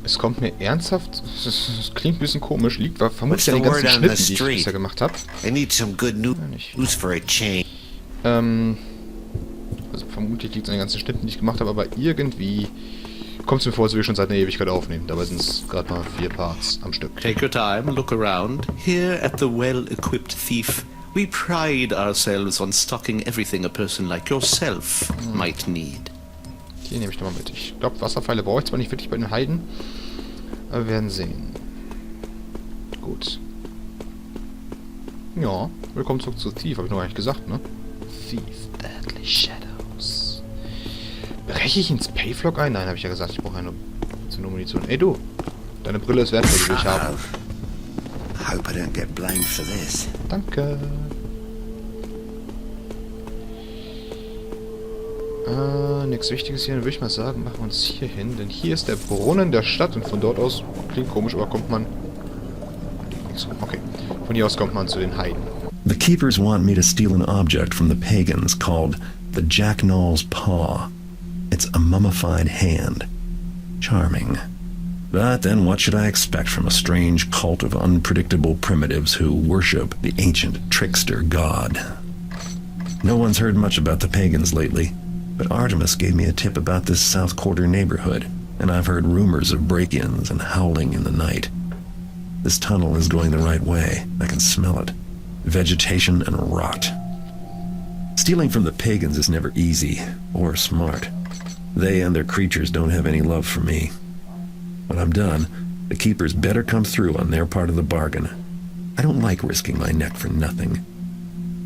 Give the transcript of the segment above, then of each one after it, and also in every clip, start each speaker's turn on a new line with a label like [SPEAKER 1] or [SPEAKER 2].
[SPEAKER 1] Es kommt mir ernsthaft, es klingt ein bisschen komisch, liegt vermutlich an den ganzen Schnitten, die ich bisher gemacht habe.
[SPEAKER 2] I need some good news for a change.
[SPEAKER 1] Also vermutlich liegt es an den ganzen Schnitten, die ich gemacht habe, aber irgendwie kommt es mir vor, als würde ich schon seit einer Ewigkeit aufnehmen. Dabei sind es gerade mal 4 Parts am Stück.
[SPEAKER 3] Take your time, look around. Here at the well-equipped Thief, we pride ourselves on stocking everything a person like yourself might need.
[SPEAKER 1] Die nehme ich nochmal mit. Ich glaube, Wasserpfeile brauche ich zwar nicht wirklich bei den Heiden, aber wir werden sehen. Gut. Ja, willkommen zurück zu Thief, habe ich noch gar nicht gesagt, ne? Thief, Deadly Shadows. Breche ich ins Payflock ein? Nein, habe ich ja gesagt, ich brauche eine Munition. Ey du, deine Brille ist wertvoll, die will ich haben.
[SPEAKER 2] Hope I don't get blamed for this.
[SPEAKER 1] Danke. Nichts Wichtiges hier, dann würde ich mal sagen, machen wir uns hier hin, denn hier ist der Brunnen der Stadt und von dort aus, klingt komisch, aber kommt man... Okay, von hier aus kommt man zu den Heiden.
[SPEAKER 4] The keepers want me to steal an object from the pagans called the Jacknall's Paw. It's a mummified hand. Charming. But then what should I expect from a strange cult of unpredictable primitives who worship the ancient trickster god? No one's heard much about the pagans lately, but Artemis gave me a tip about this South Quarter neighborhood, and I've heard rumors of break-ins and howling in the night. This tunnel is going the right way. I can smell it. Vegetation and rot. Stealing from the pagans is never easy or smart. They and their creatures don't have any love for me. When I'm done, the keepers better come through on their part of the bargain. I don't like risking my neck for nothing.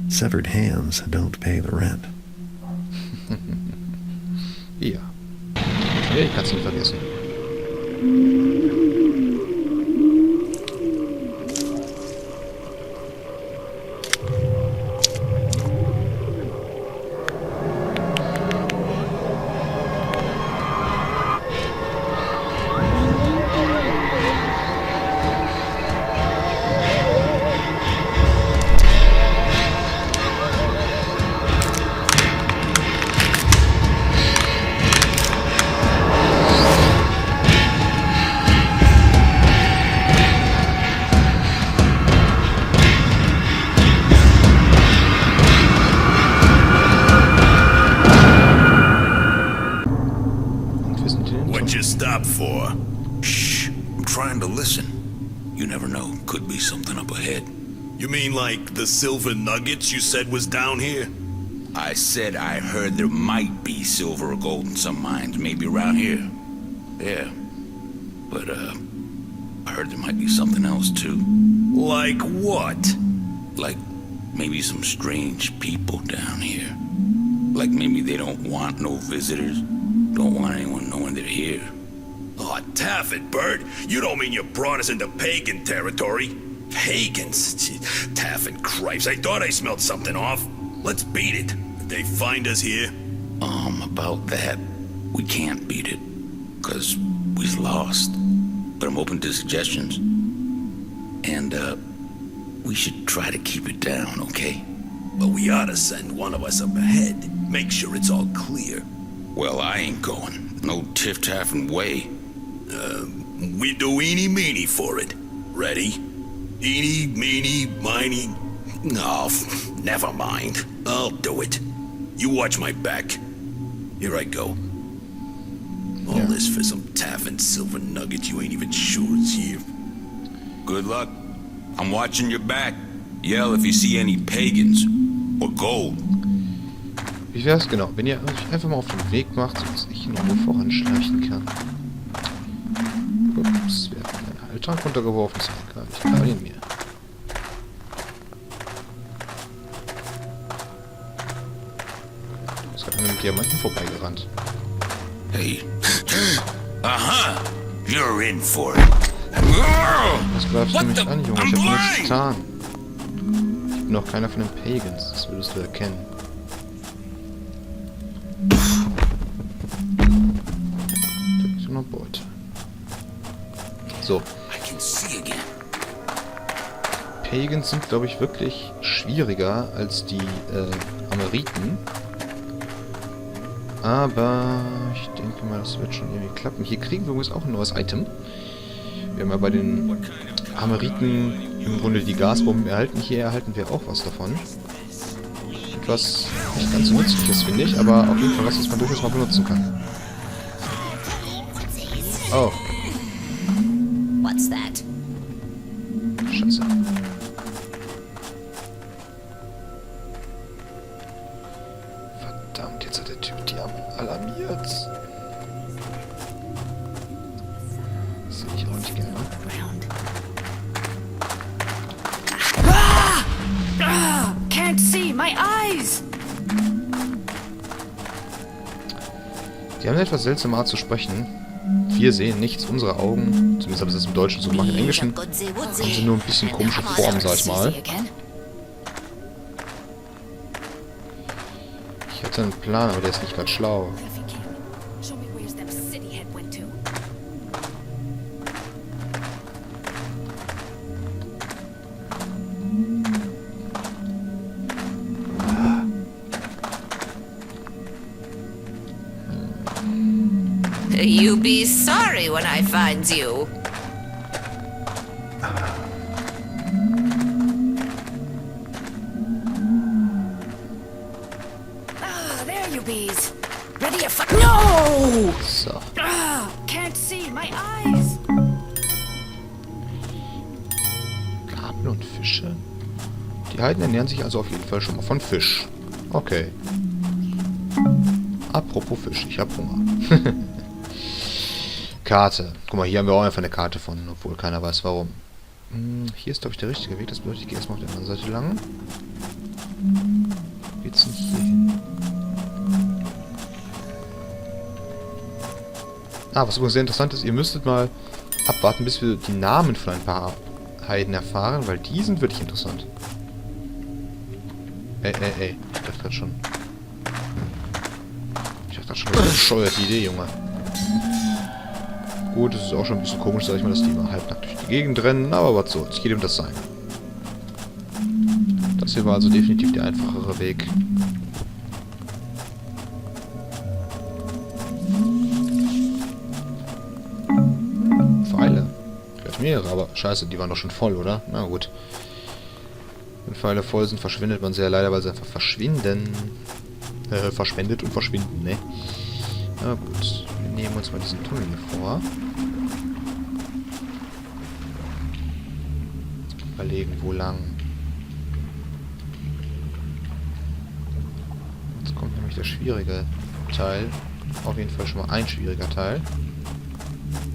[SPEAKER 4] Severed hands don't pay the rent.
[SPEAKER 1] Ja. Nee, ich kann's nicht vergessen.
[SPEAKER 5] What'd you stop for? Shh, I'm trying to listen. You never know, could be something up ahead. You mean like the silver nuggets you said was down here? I said I heard there might be silver or gold in some mines, maybe around here. Yeah, but I heard there might be something else too. Like what? Like maybe some strange people down here. Like maybe they don't want no visitors. Don't want anyone knowing they're here. Oh, Taffet, Bird, you don't mean you brought us into pagan territory? Pagans? Taffet Cripes, I thought I smelled something off. Let's beat it. Did they find us here? About that, we can't beat it. 'Cause we's lost. But I'm open to suggestions. And, we should try to keep it down, okay? But we ought to send one of us up ahead. Make sure it's all clear. Well, I ain't going. No tiff-taffing way. We do eeny-meeny for it. Ready? Eeny, meeny, miny... No, never mind. I'll do it. You watch my back. Here I go. All this for some taffin silver nuggets you ain't even sure is here. Good luck. I'm watching your back. Yell if you see any pagans. Or gold.
[SPEAKER 1] Wie wär's genau, wenn ihr euch einfach mal auf den Weg macht, sodass ich in Ruhe voranschleichen kann. Ups, wir haben einen Heiltrank runtergeworfen, ist egal, ich kann ihn mir. Ist gerade mit Diamanten vorbeigerannt.
[SPEAKER 5] Hey. Aha! You're in for it.
[SPEAKER 1] Was greifst du mich an, Junge? Ich hab nichts getan. Ich bin auch keiner von den Pagans, das würdest du erkennen. Beute. So. Pagans sind, glaube ich, wirklich schwieriger als die Hammeriten. Aber ich denke mal, das wird schon irgendwie klappen. Hier kriegen wir übrigens auch ein neues Item. Wir haben ja bei den Hammeriten im Grunde die Gasbomben erhalten. Hier erhalten wir auch was davon. Etwas nicht ganz so nützliches, finde ich, aber auf jeden Fall was man durchaus mal benutzen kann. Oh.
[SPEAKER 6] What's that?
[SPEAKER 1] Scheiße. Verdammt, jetzt hat der Typ die alarmiert. Das sehe ich auch nicht gerne.
[SPEAKER 6] Can't see my eyes.
[SPEAKER 1] Die haben eine etwas seltsame Art zu sprechen. Wir sehen nichts, unsere Augen, zumindest haben sie es im Deutschen so gemacht, im Englischen haben sie nur ein bisschen komische Formen, sag ich mal. Ich hatte einen Plan, aber der ist nicht gerade schlau.
[SPEAKER 6] You be sorry when I find you. Ah, there you bees. Ready to fuck? No!
[SPEAKER 1] So.
[SPEAKER 6] Ah, can't see my eyes.
[SPEAKER 1] Garten und Fische? Die Heiden ernähren sich also auf jeden Fall schon mal von Fisch. Okay. Apropos Fisch, ich hab Hunger. Karte. Guck mal, hier haben wir auch einfach eine Karte von, obwohl keiner weiß warum. Hier ist, glaube ich, der richtige Weg. Das bedeutet, ich gehe erstmal auf der anderen Seite lang. Wie geht's denn hier hin? Ah, was übrigens sehr interessant ist, ihr müsstet mal abwarten, bis wir die Namen von ein paar Heiden erfahren, weil die sind wirklich interessant. Ey. Ich dachte gerade schon. Das ist schon eine bescheuerte Idee, Junge. Gut, es ist auch schon ein bisschen komisch, sag ich mal, dass die mal halbnackt durch die Gegend rennen, aber was soll's, jedem das sein. Das hier war also definitiv der einfachere Weg. Pfeile. Vielleicht mehrere, aber scheiße, die waren doch schon voll, oder? Na gut. Wenn Pfeile voll sind, verschwindet man sehr leider, weil sie einfach verschwinden. Verschwendet und verschwinden, ne? Na gut, wir nehmen uns mal diesen Tunnel hier vor. Überlegen, wo lang. Jetzt kommt nämlich der schwierige Teil. Auf jeden Fall schon mal ein schwieriger Teil.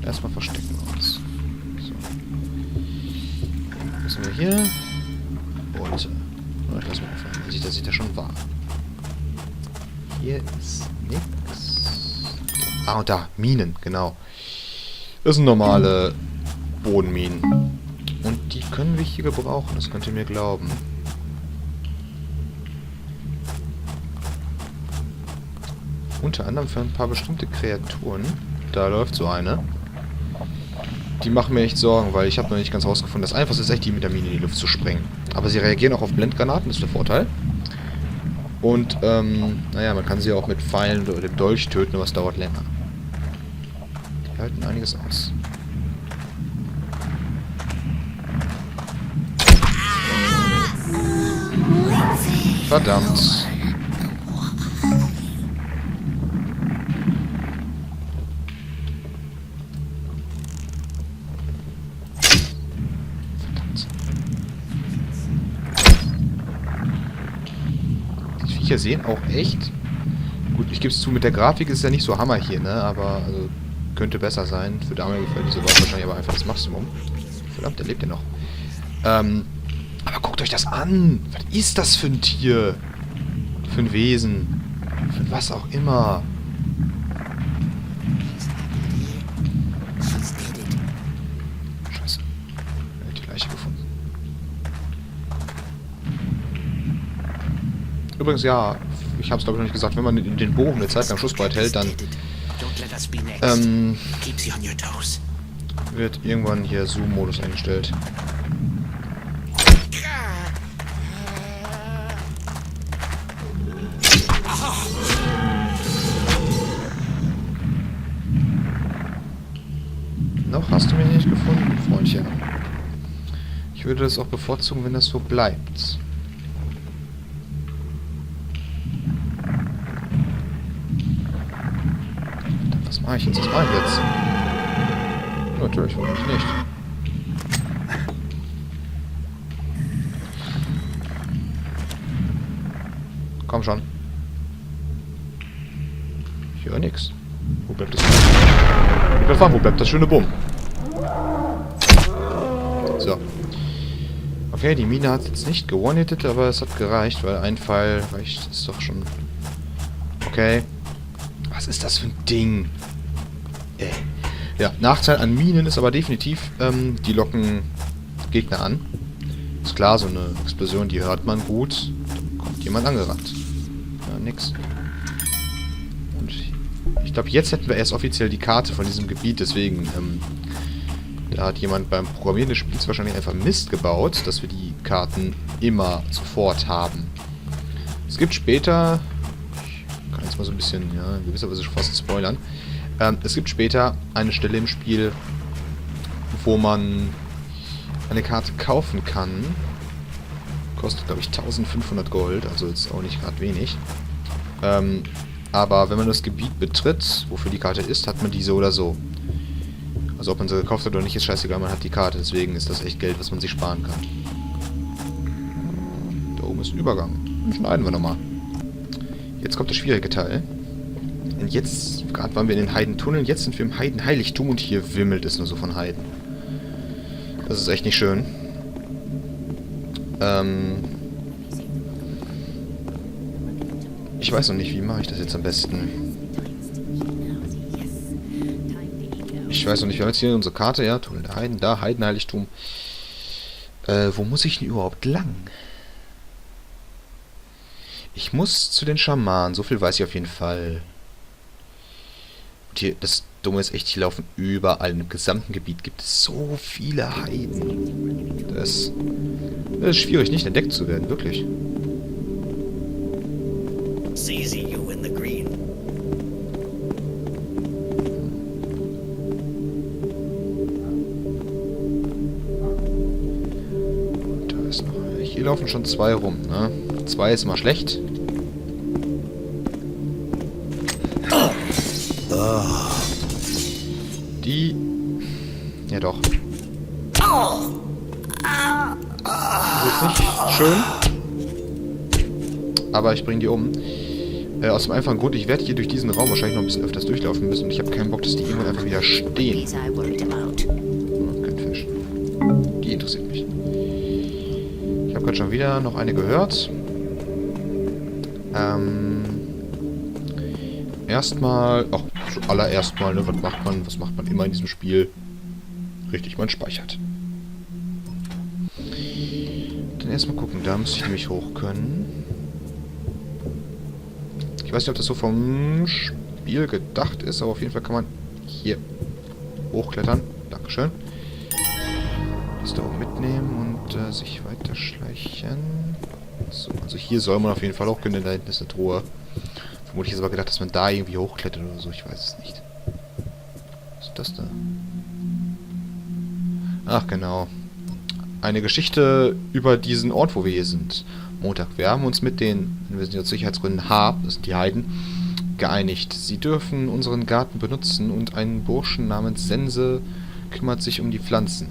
[SPEAKER 1] Erstmal verstecken wir uns. So. Was sind wir hier? Beute. Ich lasse mal aufhören. Man sieht, das sieht ja schon wahr. Hier ist nix. Ah, und da. Minen, genau. Das sind normale Bodenminen. Und die können wir hier gebrauchen, das könnt ihr mir glauben. Unter anderem für ein paar bestimmte Kreaturen. Da läuft so eine. Die machen mir echt Sorgen, weil ich habe noch nicht ganz rausgefunden. Das Einfachste ist echt, die mit der Mine in die Luft zu sprengen. Aber sie reagieren auch auf Blendgranaten, das ist der Vorteil. Und, naja, man kann sie auch mit Pfeilen oder dem Dolch töten, aber es dauert länger. Die halten einiges aus. Verdammt. Die Viecher sehen auch echt... Gut, ich gebe es zu, mit der Grafik ist ja nicht so Hammer hier, ne? Aber, also, könnte besser sein. Für Dame gefällt diese Wort wahrscheinlich aber einfach das Maximum. Verdammt, der lebt ja noch. Aber guckt euch das an! Was ist das für ein Tier? Für ein Wesen? Für was auch immer? Scheiße. Er hat die Leiche gefunden. Übrigens, ja, ich hab's glaube ich noch nicht gesagt, wenn man den Bogen eine Zeit lang schussbereit hält, dann wird irgendwann hier Zoom-Modus eingestellt. Noch hast du mich nicht gefunden, Freundchen. Ich würde das auch bevorzugen, wenn das so bleibt. Was mache ich jetzt? Was mache ich jetzt? Natürlich, warum nicht? Komm schon. Ich höre nix. Wo bleibt das? Wo bleibt das schöne Bumm? So. Okay, die Mine hat jetzt nicht gewone-hittet, aber es hat gereicht, weil ein Pfeil reicht, ist doch schon... Okay. Was ist das für ein Ding? Ey. Ja, Nachteil an Minen ist aber definitiv, die locken Gegner an. Ist klar, so eine Explosion, die hört man gut. Dann kommt jemand angerannt. Ja, nix. Und ich glaube, jetzt hätten wir erst offiziell die Karte von diesem Gebiet, deswegen, da hat jemand beim Programmieren des Spiels wahrscheinlich einfach Mist gebaut, dass wir die Karten immer sofort haben. Es gibt später, ich kann jetzt mal so ein bisschen, ja, in gewisser Weise fast spoilern, es gibt später eine Stelle im Spiel, wo man eine Karte kaufen kann. Kostet, glaube ich, 1500 Gold, also ist auch nicht gerade wenig. Aber wenn man das Gebiet betritt, wofür die Karte ist, hat man die so oder so. Also ob man sie gekauft hat oder nicht, ist scheißegal, man hat die Karte. Deswegen ist das echt Geld, was man sich sparen kann. Da oben ist ein Übergang. Den schneiden wir nochmal. Jetzt kommt der schwierige Teil. Und jetzt, gerade waren wir in den Heiden-Tunneln, jetzt sind wir im Heiden-Heiligtum und hier wimmelt es nur so von Heiden. Das ist echt nicht schön. Ich weiß noch nicht, wie mache ich das jetzt am besten. Ich weiß noch nicht, wir haben jetzt hier unsere Karte, ja, Tunnel der Heiden, da, Heiden-Heiligtum. Wo muss ich denn überhaupt lang? Ich muss zu den Schamanen, so viel weiß ich auf jeden Fall. Und hier, das Dumme ist echt, hier laufen überall, im gesamten Gebiet gibt es so viele Heiden. Das ist schwierig, nicht entdeckt zu werden, wirklich.
[SPEAKER 2] See you in the green.
[SPEAKER 1] Da ist noch... Hier laufen schon zwei rum, ne? Zwei ist immer schlecht. Die... Ja doch. Das ist nicht schön. Aber ich bringe die um. Aus dem einfachen Grund, ich werde hier durch diesen Raum wahrscheinlich noch ein bisschen öfters durchlaufen müssen und ich habe keinen Bock, dass die irgendwann einfach wieder stehen. Kein Fisch. Die interessiert mich. Ich habe gerade schon wieder noch eine gehört. Erstmal... Ach, zuallererst mal, ne? Was macht man immer in diesem Spiel? Richtig, man speichert. Dann erstmal gucken, da müsste ich nämlich hoch können. Ich weiß nicht, ob das so vom Spiel gedacht ist, aber auf jeden Fall kann man hier hochklettern. Dankeschön. Das da oben mitnehmen und sich weiterschleichen. So, also hier soll man auf jeden Fall auch können, denn da hinten ist eine Truhe. Vermutlich ist aber gedacht, dass man da irgendwie hochklettert oder so, ich weiß es nicht. Was ist das da? Ach genau. Eine Geschichte über diesen Ort, wo wir hier sind. Montag. Wir haben uns mit den, wir sind aus Sicherheitsgründen H, das sind die Heiden, geeinigt. Sie dürfen unseren Garten benutzen und ein Burschen namens Sense kümmert sich um die Pflanzen.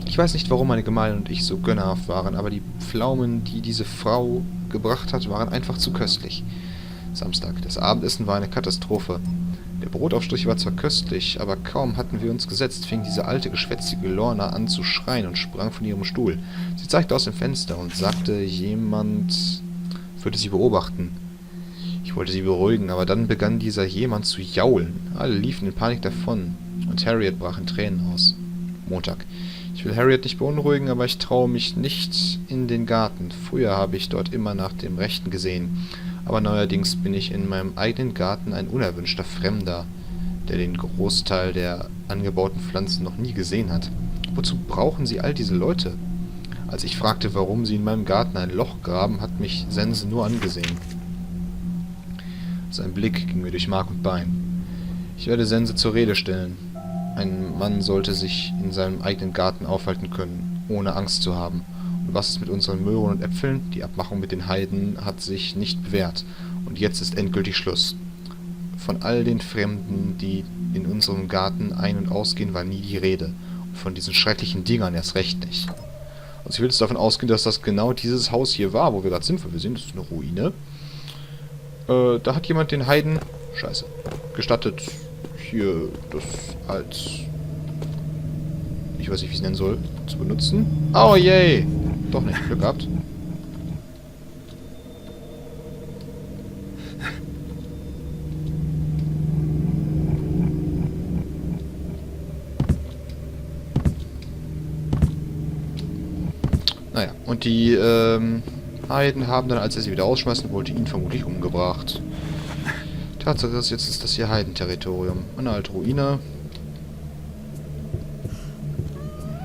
[SPEAKER 1] Ich weiß nicht, warum meine Gemahlin und ich so gönnerhaft waren, aber die Pflaumen, die diese Frau gebracht hat, waren einfach zu köstlich. Samstag. Das Abendessen war eine Katastrophe. Der Brotaufstrich war zwar köstlich, aber kaum hatten wir uns gesetzt, fing diese alte, geschwätzige Lorna an zu schreien und sprang von ihrem Stuhl. Sie zeigte aus dem Fenster und sagte, jemand würde sie beobachten. Ich wollte sie beruhigen, aber dann begann dieser jemand zu jaulen. Alle liefen in Panik davon und Harriet brach in Tränen aus. Montag. Ich will Harriet nicht beunruhigen, aber ich traue mich nicht in den Garten. Früher habe ich dort immer nach dem Rechten gesehen. Aber neuerdings bin ich in meinem eigenen Garten ein unerwünschter Fremder, der den Großteil der angebauten Pflanzen noch nie gesehen hat. Wozu brauchen sie all diese Leute? Als ich fragte, warum sie in meinem Garten ein Loch graben, hat mich Sense nur angesehen. Sein Blick ging mir durch Mark und Bein. Ich werde Sense zur Rede stellen. Ein Mann sollte sich in seinem eigenen Garten aufhalten können, ohne Angst zu haben. Und was ist mit unseren Möhren und Äpfeln? Die Abmachung mit den Heiden hat sich nicht bewährt. Und jetzt ist endgültig Schluss. Von all den Fremden, die in unserem Garten ein- und ausgehen, war nie die Rede. Und von diesen schrecklichen Dingern erst recht nicht. Also ich will jetzt davon ausgehen, dass das genau dieses Haus hier war, wo wir gerade sind, weil wir sehen, das ist eine Ruine. Da hat jemand den Heiden, scheiße, gestattet, hier das als, ich weiß nicht, wie ich es nennen soll, zu benutzen. Oh yay! Doch nicht, Glück gehabt. Naja, und die Heiden haben dann, als er sie wieder rausschmeißen wollte, ihn vermutlich umgebracht. Tatsache ist, jetzt ist das hier Heiden-Territorium. Eine alte Ruine.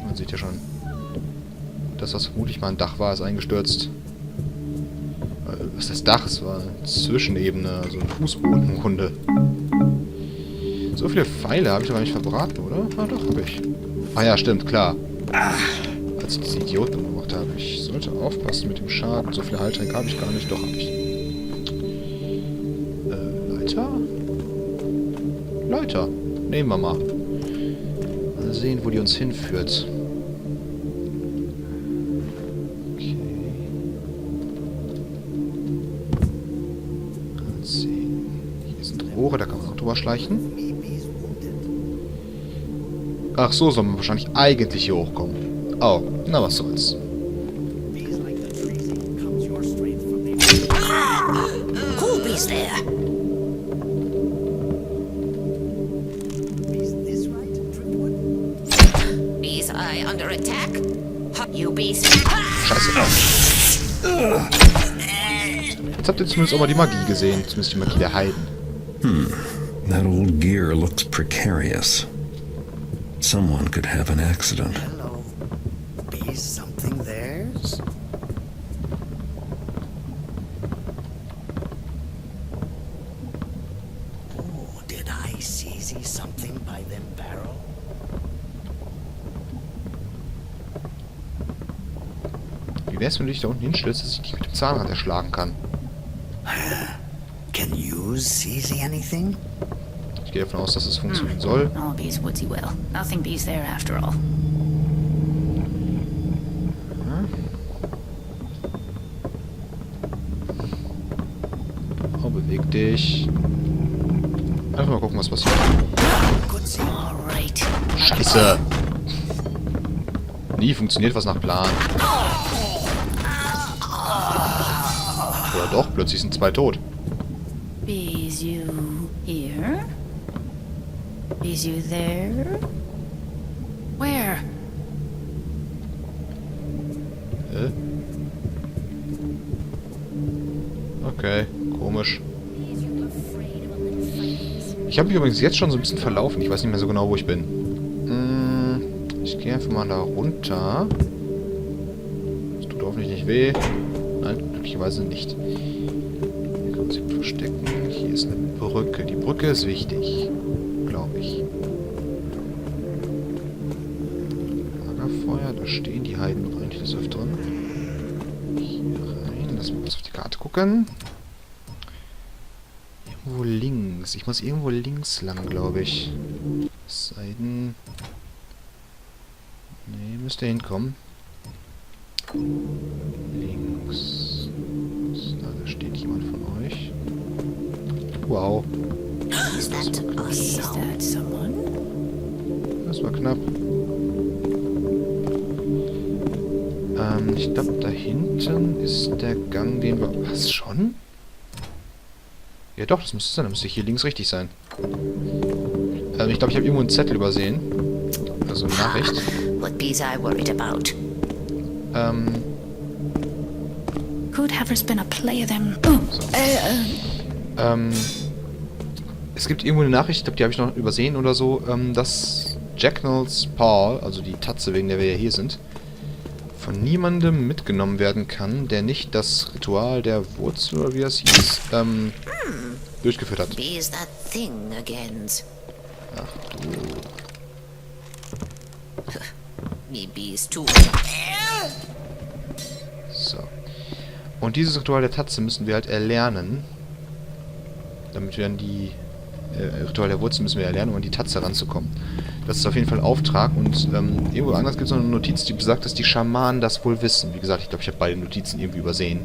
[SPEAKER 1] Man sieht ja schon, das, was vermutlich mal ein Dach war, ist eingestürzt. Was ist das Dach? Es war eine Zwischenebene, also ein Fußboden im Grunde. So viele Pfeile habe ich doch gar nicht verbraten, oder? Ah, doch, habe ich. Ah ja, stimmt, klar. Als ich diese Idioten umgebracht habe. Ich sollte aufpassen mit dem Schaden. So viele Heiltränke habe ich gar nicht. Doch, habe ich. Leiter? Leiter. Nehmen wir mal. Mal sehen, wo die uns hinführt. Okay. Mal sehen. Hier sind Rohre, da kann man auch drüber schleichen. Ach so, soll man wahrscheinlich eigentlich hier hochkommen. Oh, na was soll's.
[SPEAKER 6] Cool bees there. Bees eye under attack. You bees.
[SPEAKER 1] Scheiße. Jetzt habt ihr zumindest auch mal die Magie gesehen. Zumindest die Magie der Heiden.
[SPEAKER 4] That old gear looks precarious. Someone could have an accident.
[SPEAKER 2] Hello. Be something theirs? Oh, did I see something by them barrel?
[SPEAKER 1] Wie wär's, wenn du dich da unten hinstellst, dass ich dich mit dem Zahnrad erschlagen kann?
[SPEAKER 2] Can you see anything?
[SPEAKER 1] Ich gehe davon aus, dass es funktionieren soll.
[SPEAKER 6] All bees woodsy well. Nothing bees there after all.
[SPEAKER 1] Oh, beweg dich. Einfach mal gucken, was passiert.
[SPEAKER 6] All right.
[SPEAKER 1] Scheiße! Nie funktioniert was nach Plan. Oder doch, plötzlich sind 2 tot.
[SPEAKER 6] Bees you here? Bees you there? Where?
[SPEAKER 1] Hä? Okay, komisch. Ich habe mich übrigens jetzt schon so ein bisschen verlaufen. Ich weiß nicht mehr so genau, wo ich bin. Ich gehe einfach mal da runter. Das tut hoffentlich nicht weh. Nein, glücklicherweise nicht. Hier kann man sich gut verstecken. Hier ist eine Brücke. Die Brücke ist wichtig. Glaube ich. Lagerfeuer, da stehen die Heiden rein des Öfteren. Hier rein. Lass mal kurz auf die Karte gucken. Irgendwo links. Ich muss irgendwo links lang, glaube ich. Seiden. Nee, müsste hinkommen. Links. Da steht jemand von euch. Wow.
[SPEAKER 6] Is that someone?
[SPEAKER 1] Das war knapp. Ich glaube, da hinten ist der Gang, den wir... Was, schon? Ja doch, das müsste sein. Da müsste hier links richtig sein. Ich glaube, ich habe irgendwo einen Zettel übersehen. Also eine Nachricht.
[SPEAKER 6] What bees I worried about? Could have been a play of them.
[SPEAKER 1] Es gibt irgendwo eine Nachricht, ich glaube, die habe ich noch übersehen oder so, dass Jacknalls Paul, also die Tatze, wegen der wir ja hier sind, von niemandem mitgenommen werden kann, der nicht das Ritual der Wurzel, oder wie das hieß, durchgeführt hat.
[SPEAKER 6] Bees that thing again.
[SPEAKER 1] Ach du.
[SPEAKER 6] Me bees too.
[SPEAKER 1] So. Und dieses Ritual der Tatze müssen wir halt erlernen. Damit wir dann die... Ritual der Wurzel müssen wir erlernen, um an die Tatze ranzukommen. Das ist auf jeden Fall Auftrag. Und irgendwo anders gibt es noch eine Notiz, die besagt, dass die Schamanen das wohl wissen. Wie gesagt, ich glaube, ich habe beide Notizen irgendwie übersehen.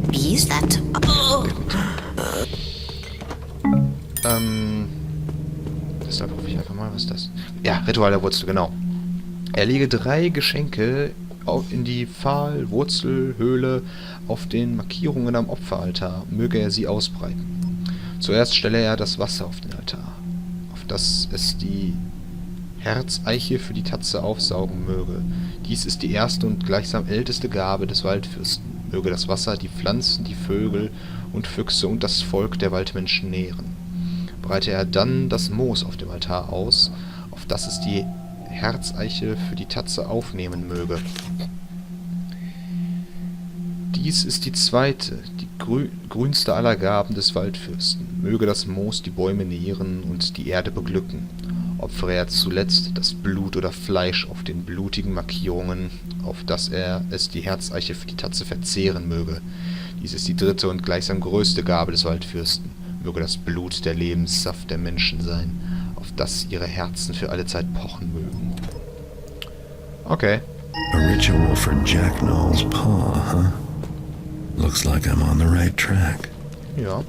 [SPEAKER 6] Bees that... Oh.
[SPEAKER 1] Deshalb hoffe ich einfach mal, was ist das? Ja, Ritual der Wurzel, genau. Er lege 3 Geschenke in die Pfahlwurzelhöhle auf den Markierungen am Opferaltar. Möge er sie ausbreiten. Zuerst stelle er das Wasser auf den Altar, auf das es die Herzeiche für die Tatze aufsaugen möge. Dies ist die erste und gleichsam älteste Gabe des Waldfürsten. Möge das Wasser die Pflanzen, die Vögel und Füchse und das Volk der Waldmenschen nähren. Breite er dann das Moos auf dem Altar aus, auf das es die Herzeiche für die Tatze aufnehmen möge. Dies ist die zweite, die grünste aller Gaben des Waldfürsten. Möge das Moos die Bäume nähren und die Erde beglücken. Opfere er zuletzt das Blut oder Fleisch auf den blutigen Markierungen, auf das er es die Herzeiche für die Tatze verzehren möge. Dies ist die dritte und gleichsam größte Gabe des Waldfürsten. Möge das Blut der Lebenssaft der Menschen sein, auf das ihre Herzen für alle Zeit pochen mögen. Okay.
[SPEAKER 4] A ritual for Jack Noll's paw, huh? Looks like I'm on the right track.
[SPEAKER 1] Ja.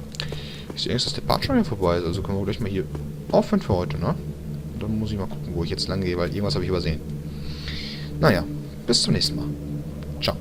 [SPEAKER 1] Ich sehe jetzt, dass der Part schon hier vorbei ist, also können wir gleich mal hier aufhören für heute, ne? Und dann muss ich mal gucken, wo ich jetzt lang gehe, weil irgendwas habe ich übersehen. Naja, bis zum nächsten Mal. Ciao.